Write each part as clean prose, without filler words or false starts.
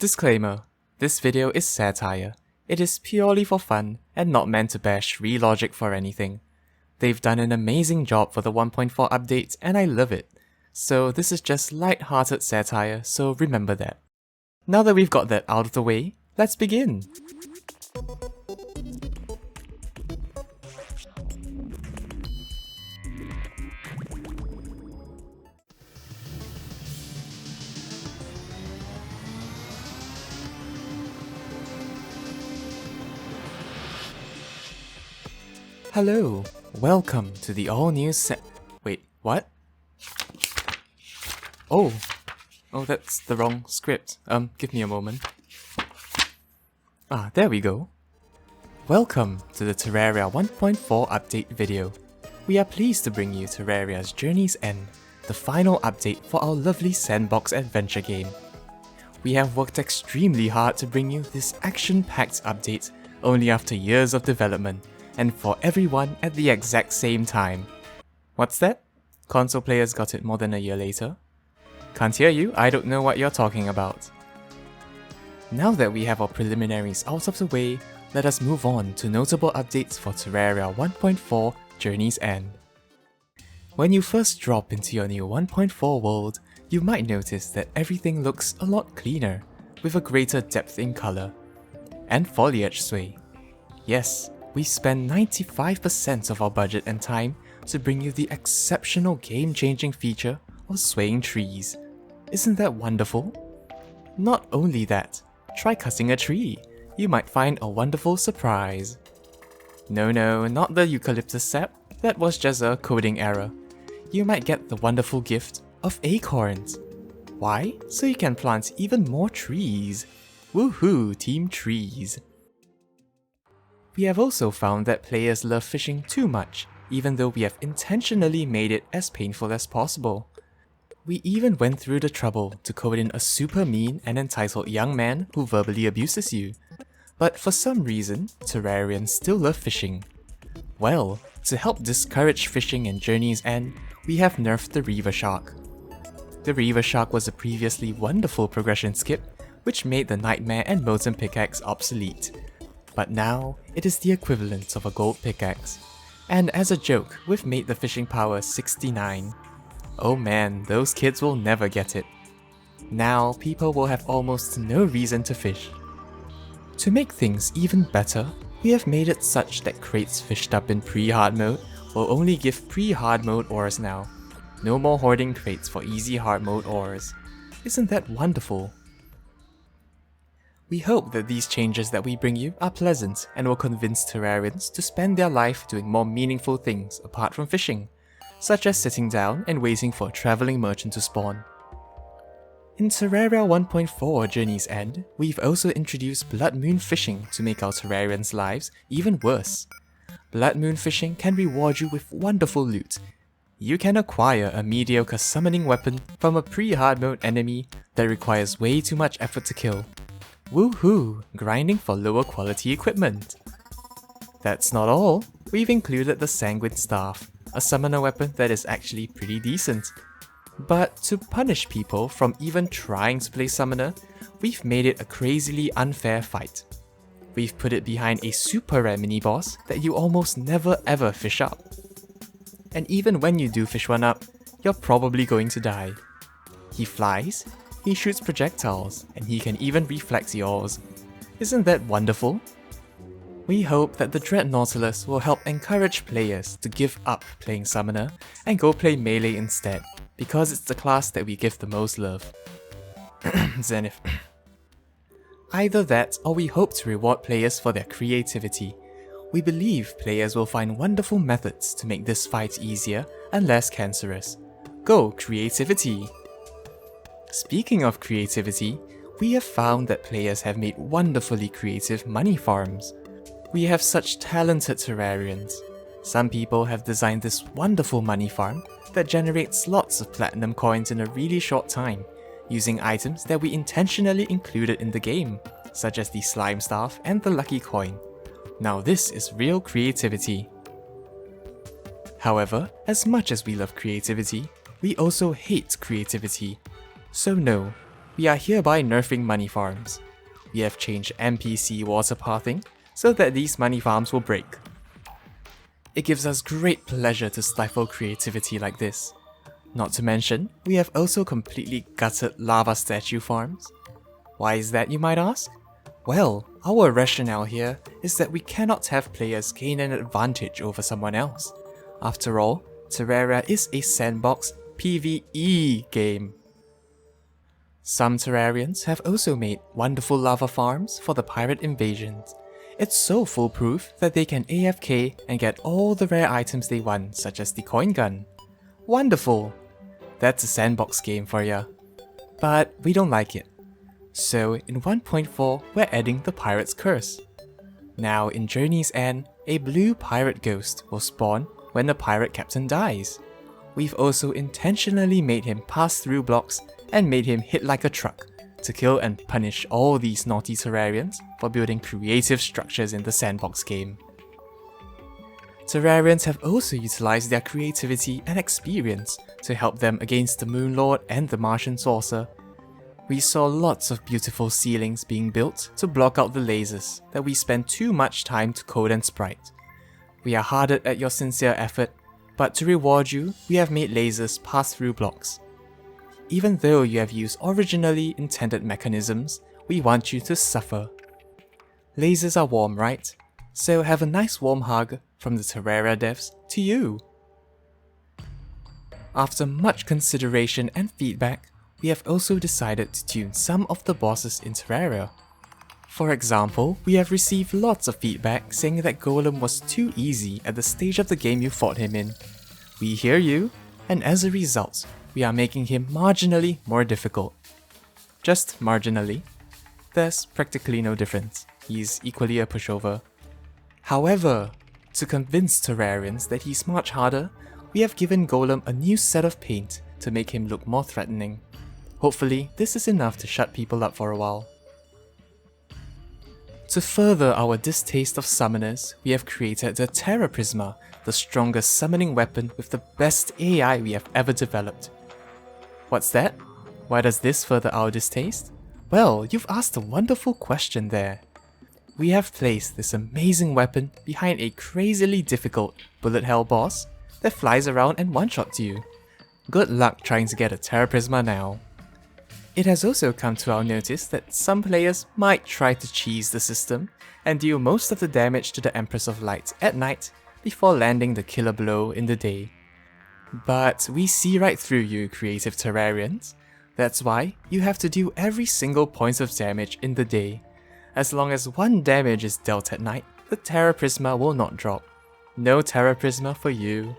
Disclaimer: this video is satire. It is purely for fun and not meant to bash Relogic for anything. They've done an amazing job for the 1.4 update and I love it. So this is just light-hearted satire, so remember that. Now that we've got that out of the way, let's begin! Hello, welcome to the all-new Wait, what? Oh, that's the wrong script. Give me a moment. There we go. Welcome to the Terraria 1.4 update video. We are pleased to bring you Terraria's Journey's End, the final update for our lovely sandbox adventure game. We have worked extremely hard to bring you this action-packed update only after years of development, and for everyone at the exact same time. What's that? Console players got it more than a year later? Can't hear you, I don't know what you're talking about. Now that we have our preliminaries out of the way, let us move on to notable updates for Terraria 1.4 Journey's End. When you first drop into your new 1.4 world, you might notice that everything looks a lot cleaner, with a greater depth in color. And foliage sway. Yes, we spend 95% of our budget and time to bring you the exceptional game-changing feature of swaying trees. Isn't that wonderful? Not only that, try cutting a tree. You might find a wonderful surprise. No, not the eucalyptus sap. That was just a coding error. You might get the wonderful gift of acorns. Why? So you can plant even more trees. Woohoo, Team Trees! We have also found that players love fishing too much, even though we have intentionally made it as painful as possible. We even went through the trouble to code in a super mean and entitled young man who verbally abuses you. But for some reason, Terrarians still love fishing. Well, to help discourage fishing in Journey's End, we have nerfed the Reaver Shark. The Reaver Shark was a previously wonderful progression skip, which made the Nightmare and Molten Pickaxe obsolete. But now, it is the equivalent of a gold pickaxe. And as a joke, we've made the fishing power 69. Oh man, those kids will never get it. Now, people will have almost no reason to fish. To make things even better, we have made it such that crates fished up in pre-hard mode will only give pre-hard mode ores now. No more hoarding crates for easy hard mode ores. Isn't that wonderful? We hope that these changes that we bring you are pleasant and will convince Terrarians to spend their life doing more meaningful things apart from fishing, such as sitting down and waiting for a travelling merchant to spawn. In Terraria 1.4 Journey's End, we've also introduced Blood Moon Fishing to make our Terrarians' lives even worse. Blood Moon Fishing can reward you with wonderful loot. You can acquire a mediocre summoning weapon from a pre-hard mode enemy that requires way too much effort to kill. Woohoo! Grinding for lower quality equipment. That's not all. We've included the Sanguine Staff, a summoner weapon that is actually pretty decent. But to punish people from even trying to play summoner, we've made it a crazily unfair fight. We've put it behind a super rare mini-boss that you almost never ever fish up. And even when you do fish one up, you're probably going to die. He flies, he shoots projectiles, and he can even reflect yours. Isn't that wonderful? We hope that the Dread Nautilus will help encourage players to give up playing Summoner and go play Melee instead, because it's the class that we give the most love. Zenith. Either that, or we hope to reward players for their creativity. We believe players will find wonderful methods to make this fight easier and less cancerous. Go, creativity! Speaking of creativity, we have found that players have made wonderfully creative money farms. We have such talented Terrarians. Some people have designed this wonderful money farm that generates lots of platinum coins in a really short time, using items that we intentionally included in the game, such as the slime staff and the lucky coin. Now this is real creativity. However, as much as we love creativity, we also hate creativity. So no, we are hereby nerfing money farms. We have changed NPC water pathing so that these money farms will break. It gives us great pleasure to stifle creativity like this. Not to mention, we have also completely gutted lava statue farms. Why is that, you might ask? Well, our rationale here is that we cannot have players gain an advantage over someone else. After all, Terraria is a sandbox PvE game. Some Terrarians have also made wonderful lava farms for the pirate invasions. It's so foolproof that they can AFK and get all the rare items they want, such as the coin gun. Wonderful! That's a sandbox game for ya. But we don't like it. So in 1.4 we're adding the Pirate's Curse. Now in Journey's End, a blue pirate ghost will spawn when the pirate captain dies. We've also intentionally made him pass through blocks and made him hit like a truck to kill and punish all these naughty Terrarians for building creative structures in the sandbox game. Terrarians have also utilized their creativity and experience to help them against the Moon Lord and the Martian Saucer. We saw lots of beautiful ceilings being built to block out the lasers that we spend too much time to code and sprite. We are heartened at your sincere effort, but to reward you, we have made lasers pass through blocks. Even though you have used originally intended mechanisms, we want you to suffer. Lasers are warm, right? So have a nice warm hug from the Terraria devs to you. After much consideration and feedback, we have also decided to tune some of the bosses in Terraria. For example, we have received lots of feedback saying that Golem was too easy at the stage of the game you fought him in. We hear you, and as a result, we are making him marginally more difficult. Just marginally. There's practically no difference. He's equally a pushover. However, to convince Terrarians that he's much harder, we have given Golem a new set of paint to make him look more threatening. Hopefully, this is enough to shut people up for a while. To further our distaste of summoners, we have created the Terra Prisma, the strongest summoning weapon with the best AI we have ever developed. What's that? Why does this further our distaste? Well, you've asked a wonderful question there. We have placed this amazing weapon behind a crazily difficult bullet hell boss that flies around and one-shots you. Good luck trying to get a Terra Prisma now. It has also come to our notice that some players might try to cheese the system and deal most of the damage to the Empress of Light at night before landing the killer blow in the day. But we see right through you, creative Terrarians. That's why you have to do every single point of damage in the day. As long as one damage is dealt at night, the Terra Prisma will not drop. No Terra Prisma for you.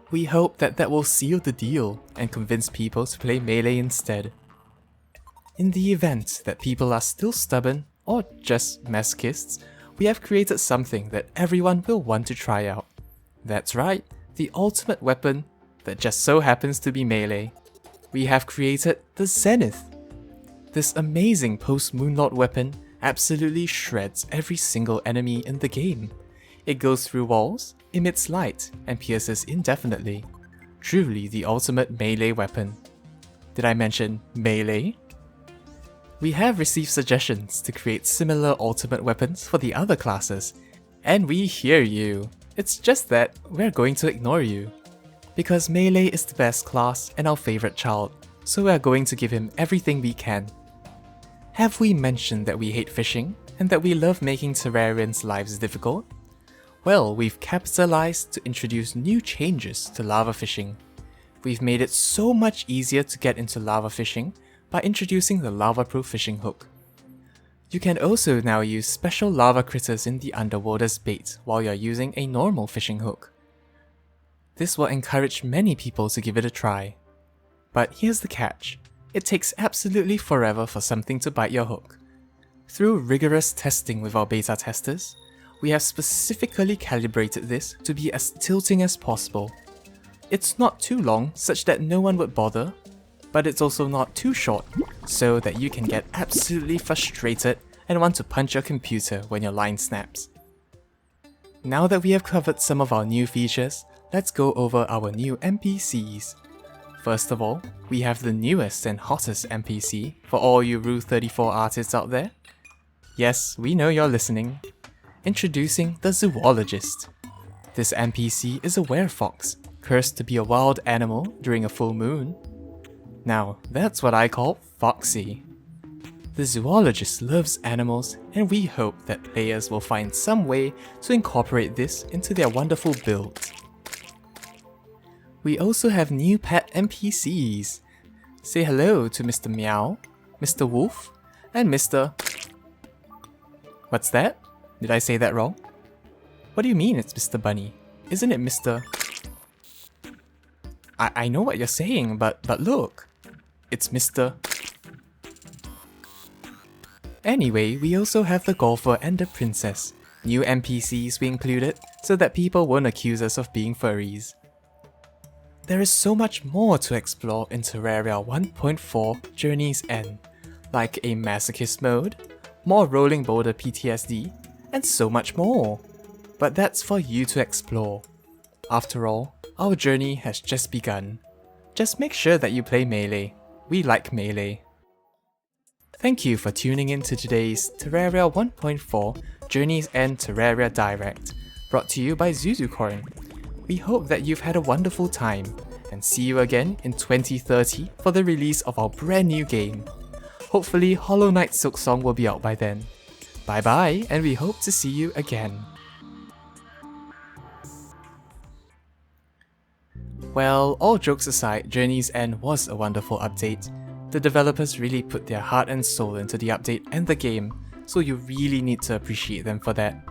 We hope that will seal the deal and convince people to play melee instead. In the event that people are still stubborn or just masochists, we have created something that everyone will want to try out. That's right, the ultimate weapon that just so happens to be melee. We have created the Zenith. This amazing post-Moonlord weapon absolutely shreds every single enemy in the game. It goes through walls, emits light, and pierces indefinitely. Truly the ultimate melee weapon. Did I mention melee? We have received suggestions to create similar ultimate weapons for the other classes, and we hear you. It's just that we're going to ignore you. Because melee is the best class and our favorite child, so we're going to give him everything we can. Have we mentioned that we hate fishing, and that we love making Terrarians' lives difficult? Well, we've capitalized to introduce new changes to lava fishing. We've made it so much easier to get into lava fishing by introducing the lava-proof fishing hook. You can also now use special lava critters in the underworld as bait while you're using a normal fishing hook. This will encourage many people to give it a try. But here's the catch. It takes absolutely forever for something to bite your hook. Through rigorous testing with our beta testers, we have specifically calibrated this to be as tilting as possible. It's not too long such that no one would bother, but it's also not too short, so that you can get absolutely frustrated and want to punch your computer when your line snaps. Now that we have covered some of our new features, let's go over our new NPCs. First of all, we have the newest and hottest NPC for all you Rule 34 artists out there. Yes, we know you're listening. Introducing the Zoologist. This NPC is a werefox, cursed to be a wild animal during a full moon. Now, that's what I call foxy. The Zoologist loves animals, and we hope that players will find some way to incorporate this into their wonderful build. We also have new pet NPCs. Say hello to Mr. Meow, Mr. Wolf, and Mr. What's that? Did I say that wrong? What do you mean it's Mr. Bunny? Isn't it Mr. I know what you're saying, but look. It's Mr. Anyway, we also have the Golfer and the Princess. New NPCs we included, so that people won't accuse us of being furries. There is so much more to explore in Terraria 1.4 Journey's End, like a masochist mode, more rolling boulder PTSD, and so much more. But that's for you to explore. After all, our journey has just begun. Just make sure that you play Melee. We like Melee. Thank you for tuning in to today's Terraria 1.4 Journey's End Terraria Direct, brought to you by Zuzucorn. We hope that you've had a wonderful time, and see you again in 2030 for the release of our brand new game. Hopefully Hollow Knight Silksong will be out by then. Bye bye, and we hope to see you again. Well, all jokes aside, Journey's End was a wonderful update. The developers really put their heart and soul into the update and the game, so you really need to appreciate them for that.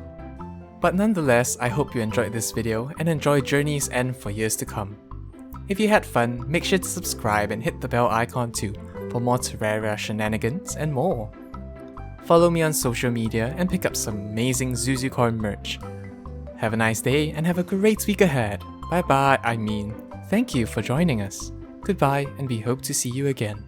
But nonetheless, I hope you enjoyed this video and enjoy Journey's End for years to come. If you had fun, make sure to subscribe and hit the bell icon too for more Terraria shenanigans and more. Follow me on social media and pick up some amazing Zuzucorn merch. Have a nice day and have a great week ahead. Thank you for joining us. Goodbye, and we hope to see you again.